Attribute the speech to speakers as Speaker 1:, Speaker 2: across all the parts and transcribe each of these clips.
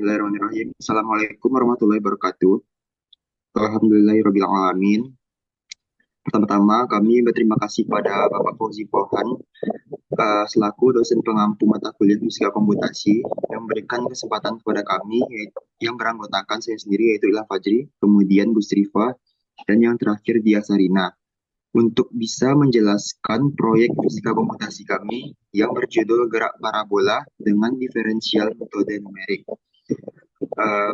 Speaker 1: Bismillahirrahmanirrahim. Assalamualaikum warahmatullahi wabarakatuh. Alhamdulillahirrahmanirrahim. Pertama-tama kami berterima kasih pada Bapak Fauzi Pohan selaku dosen pengampu mata kuliah Fisika Komputasi yang memberikan kesempatan kepada kami yang beranggotakan saya sendiri yaitu Ilham Fajri, kemudian Gus Rifa, dan yang terakhir Dia Sarina untuk bisa menjelaskan proyek fisika komputasi kami yang berjudul Gerak Parabola dengan Diferensial Metode Numerik.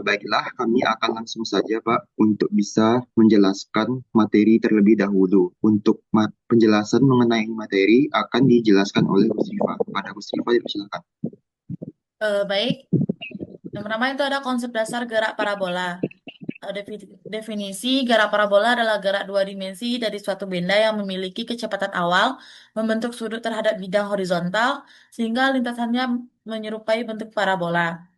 Speaker 1: Baiklah, kami akan langsung saja, Pak, untuk bisa menjelaskan materi terlebih dahulu. Untuk penjelasan mengenai materi akan dijelaskan oleh Gus Rifa. Kepada Gus Rifa, dipersilakan.
Speaker 2: Baik, yang pertama itu ada konsep dasar gerak parabola. Definisi gerak parabola adalah gerak dua dimensi dari suatu benda yang memiliki kecepatan awal membentuk sudut terhadap bidang horizontal sehingga lintasannya menyerupai bentuk parabola.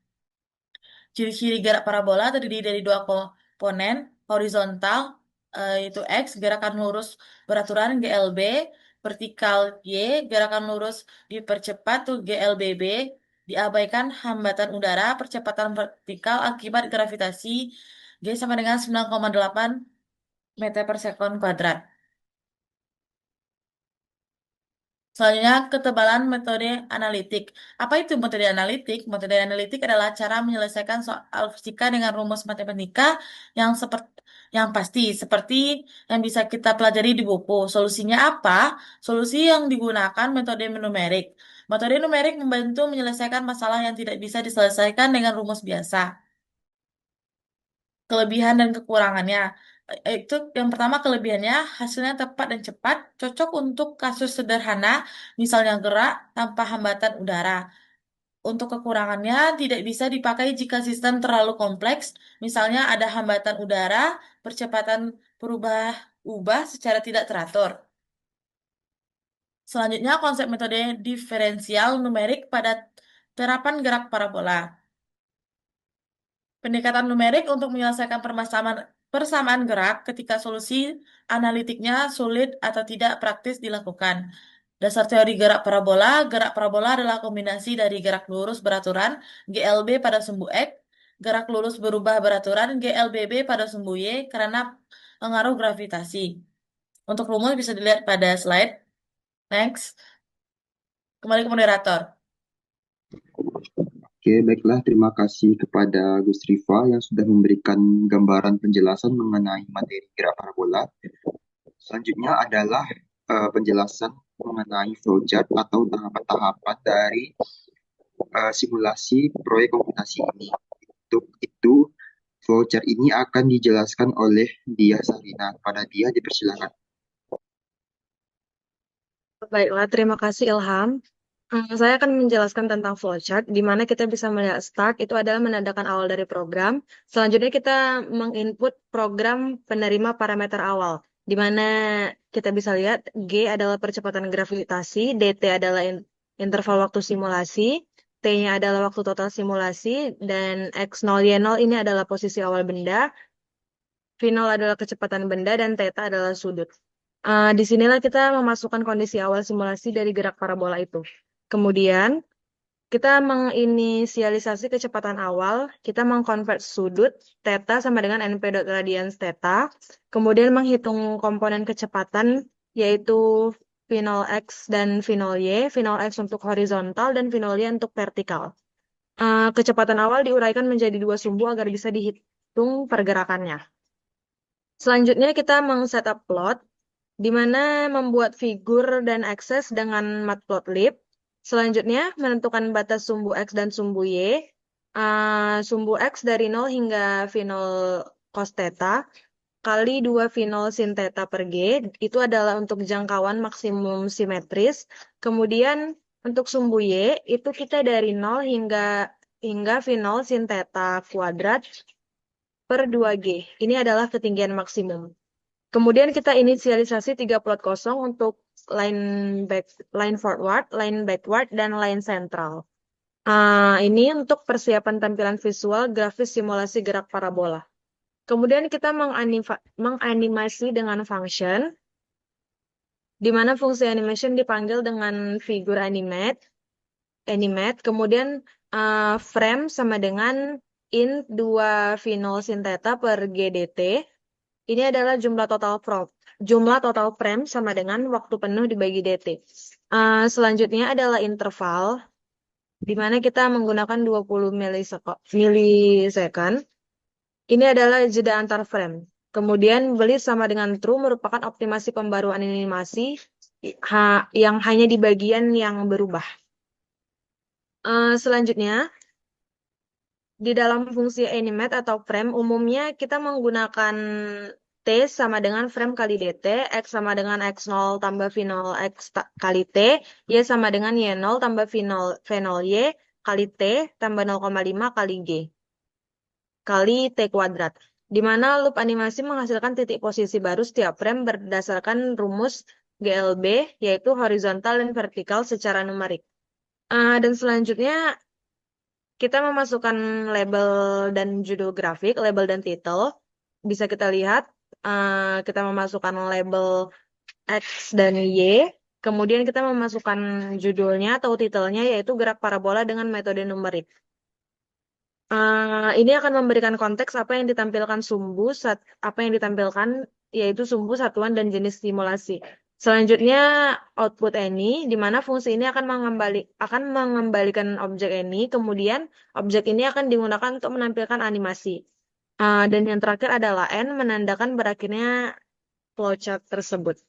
Speaker 2: Ciri-ciri gerak parabola terdiri dari dua komponen, horizontal yaitu X, gerakan lurus beraturan GLB, vertikal Y, gerakan lurus dipercepat tuh GLBB, diabaikan hambatan udara, percepatan vertikal akibat gravitasi G sama dengan 9,8 meter per sekon kuadrat. Selanjutnya, ketebalan metode analitik. Apa itu metode analitik? Metode analitik adalah cara menyelesaikan soal fisika dengan rumus matematika yang pasti, seperti yang bisa kita pelajari di buku. Solusinya apa? Solusi yang digunakan metode numerik. Metode numerik membantu menyelesaikan masalah yang tidak bisa diselesaikan dengan rumus biasa. Kelebihan dan kekurangannya. Itu yang pertama kelebihannya hasilnya tepat dan cepat, cocok untuk kasus sederhana, misalnya gerak tanpa hambatan udara. Untuk kekurangannya tidak bisa dipakai jika sistem terlalu kompleks, misalnya ada hambatan udara, percepatan berubah-ubah secara tidak teratur. Selanjutnya konsep metode diferensial numerik pada terapan gerak parabola. Pendekatan numerik untuk menyelesaikan persamaan gerak ketika solusi analitiknya sulit atau tidak praktis dilakukan. Dasar teori gerak parabola adalah kombinasi dari gerak lurus beraturan GLB pada sumbu X, gerak lurus berubah beraturan GLBB pada sumbu Y karena pengaruh gravitasi. Untuk rumus bisa dilihat pada slide. Next, kembali ke moderator.
Speaker 1: Oke, baiklah. Terima kasih kepada Gus Rifa yang sudah memberikan gambaran penjelasan mengenai materi gerak parabola. Selanjutnya adalah penjelasan mengenai flowchart atau tahapan-tahapan dari simulasi proyek komputasi ini. Untuk itu, flowchart ini akan dijelaskan oleh Dia Sarina. Pada Dia, dipersilakan.
Speaker 3: Baiklah, terima kasih Ilham. Saya akan menjelaskan tentang flowchart, di mana kita bisa melihat start itu adalah menandakan awal dari program. Selanjutnya kita menginput program penerima parameter awal, di mana kita bisa lihat G adalah percepatan gravitasi, DT adalah interval waktu simulasi, T-nya adalah waktu total simulasi, dan X0, Y0 ini adalah posisi awal benda, V0 adalah kecepatan benda, dan theta adalah sudut. Disinilah kita memasukkan kondisi awal simulasi dari gerak parabola itu. Kemudian, kita menginisialisasi kecepatan awal, kita mengkonvert sudut, theta sama dengan np dot radians theta, kemudian menghitung komponen kecepatan, yaitu V0x dan V0y, V0x untuk horizontal dan V0y untuk vertikal. Kecepatan awal diuraikan menjadi dua sumbu agar bisa dihitung pergerakannya. Selanjutnya kita meng-setup plot, di mana membuat figur dan akses dengan matplotlib. Selanjutnya, menentukan batas sumbu X dan sumbu Y. Sumbu X dari 0 hingga V0 cos theta kali 2 V0 sin theta per G. Itu adalah untuk jangkauan maksimum simetris. Kemudian, untuk sumbu Y, itu kita dari 0 hingga V0 sin theta kuadrat per 2G. Ini adalah ketinggian maksimum. Kemudian kita inisialisasi 3 plot kosong untuk line forward, line backward, dan line central. Ini untuk persiapan tampilan visual grafis simulasi gerak parabola. Kemudian kita menganimasi dengan function, di mana fungsi animation dipanggil dengan figur animate. Kemudian frame sama dengan int 2 phenol sinteta per GDT. Ini adalah jumlah total frame sama dengan waktu penuh dibagi DT. Selanjutnya adalah interval, di mana kita menggunakan 20 milisecond. Ini adalah jeda antar frame. Kemudian belit sama dengan true merupakan optimasi pembaruan animasi yang hanya di bagian yang berubah. Selanjutnya, di dalam fungsi animate atau frame, umumnya kita menggunakan T sama dengan frame kali DT, X sama dengan X0 tambah phenol X kali T, Y sama dengan Y0 tambah phenol Y kali T tambah 0,5 kali G kali T kuadrat. Di mana loop animasi menghasilkan titik posisi baru setiap frame berdasarkan rumus GLB, yaitu horizontal dan vertikal secara numerik. Dan selanjutnya, kita memasukkan label dan judul grafik, label dan title. Bisa kita lihat, kita memasukkan label X dan Y. Kemudian kita memasukkan judulnya atau titelnya, yaitu gerak parabola dengan metode numerik. Ini akan memberikan konteks apa yang ditampilkan apa yang ditampilkan, yaitu sumbu, satuan, dan jenis simulasi. Selanjutnya, output any, di mana fungsi ini akan mengembalikan objek any, kemudian objek ini akan digunakan untuk menampilkan animasi. Dan yang terakhir adalah n, menandakan berakhirnya flowchart tersebut.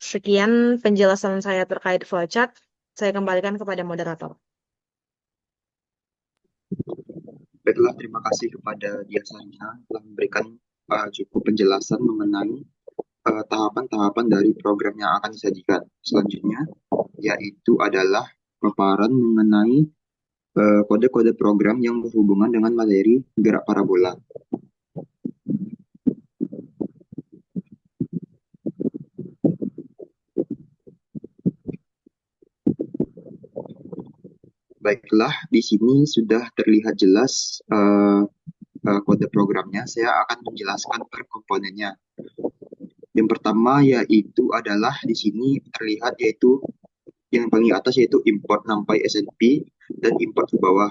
Speaker 3: Sekian penjelasan saya terkait flowchart. Saya kembalikan kepada moderator.
Speaker 1: Baiklah, terima kasih kepada Dia Sarina telah memberikan cukup penjelasan mengenai tahapan-tahapan dari program yang akan disajikan. Selanjutnya, yaitu adalah paparan mengenai kode-kode program yang berhubungan dengan materi gerak parabola. Baiklah, di sini sudah terlihat jelas kode programnya. Saya akan menjelaskan per komponennya. Yang pertama yaitu adalah di sini terlihat yaitu yang paling atas yaitu import NumPy SNP dan import ke bawah.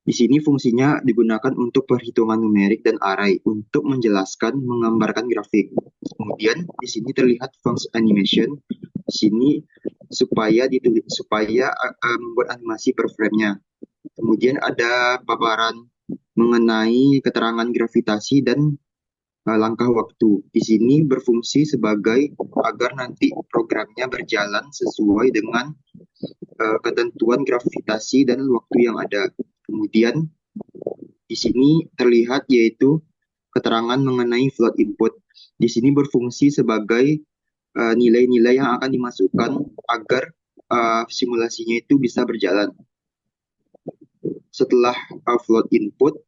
Speaker 1: Di sini fungsinya digunakan untuk perhitungan numerik dan array untuk menjelaskan menggambarkan grafik. Kemudian di sini terlihat function animation. Di sini supaya membuat animasi per frame-nya. Kemudian ada paparan mengenai keterangan gravitasi dan langkah waktu. Di sini berfungsi sebagai agar nanti programnya berjalan sesuai dengan ketentuan gravitasi dan waktu yang ada. Kemudian di sini terlihat yaitu keterangan mengenai float input. Di sini berfungsi sebagai nilai-nilai yang akan dimasukkan agar simulasinya itu bisa berjalan. Setelah float input,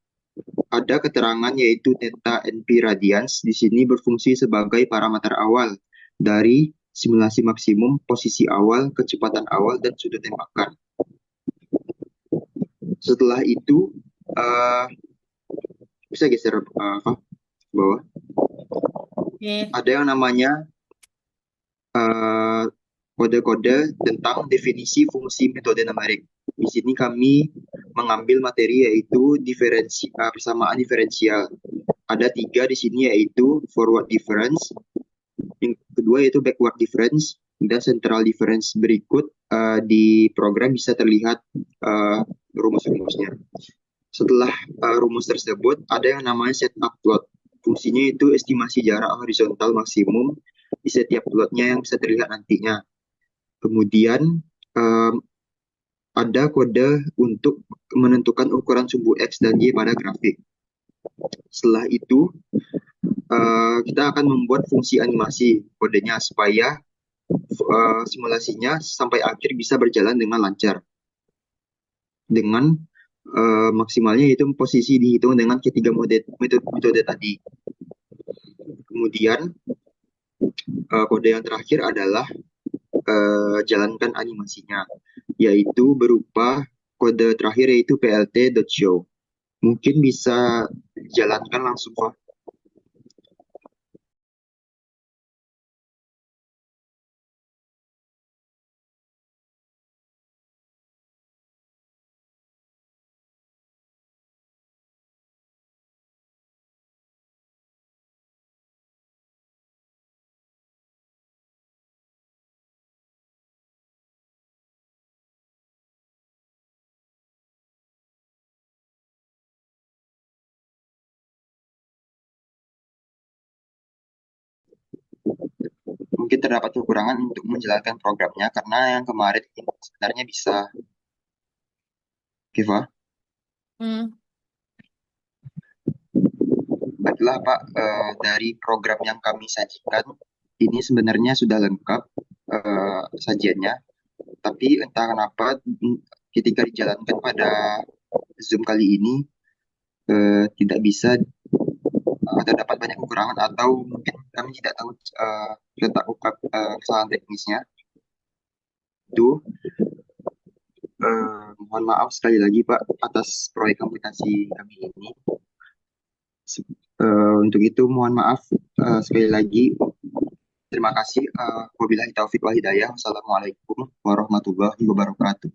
Speaker 1: ada keterangan yaitu theta NP radians. Di sini berfungsi sebagai parameter awal dari simulasi maksimum, posisi awal, kecepatan awal, dan sudut tembakan. Setelah itu, bisa geser ke bawah. Ada yang namanya kode-kode tentang definisi fungsi metode numerik. Di sini kami mengambil materi yaitu persamaan diferensial. Ada 3 di sini yaitu forward difference, yang kedua yaitu backward difference, dan central difference. Berikut di program bisa terlihat rumus-rumusnya. Setelah rumus tersebut, ada yang namanya setup plot. Fungsinya itu estimasi jarak horizontal maksimum di setiap plotnya yang bisa terlihat nantinya. Kemudian ada kode untuk menentukan ukuran sumbu X dan Y pada grafik. Setelah itu, kita akan membuat fungsi animasi kodenya supaya simulasinya sampai akhir bisa berjalan dengan lancar. Dengan maksimalnya yaitu posisi dihitung dengan ketiga metode tadi. Kemudian kode yang terakhir adalah jalankan animasinya, yaitu berupa kode terakhir yaitu plt.show. Mungkin bisa jalankan langsung, Pak. mungkin terdapat kekurangan untuk menjalankan programnya karena yang kemarin ini sebenarnya bisa. Viva,
Speaker 2: Hmm.
Speaker 1: baiklah Pak, dari program yang kami sajikan ini sebenarnya sudah lengkap sajiannya, tapi entah kenapa ketika dijalankan pada Zoom kali ini tidak bisa, terdapat banyak kekurangan atau mungkin kami tidak tahu letak kesalahan teknisnya. Itu mohon maaf sekali lagi Pak atas proyek aplikasi kami ini. Untuk itu mohon maaf sekali lagi. Terima kasih. Wabillahi taufiq wal hidayah. Wassalamualaikum warahmatullahi wabarakatuh.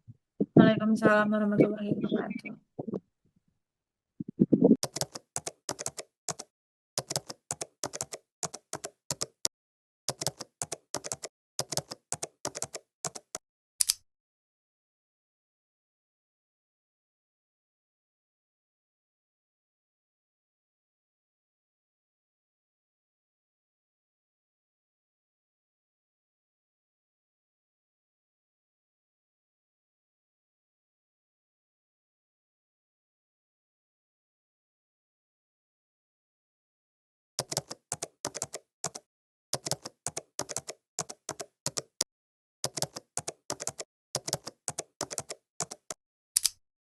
Speaker 2: Waalaikumsalam warahmatullahi wabarakatuh.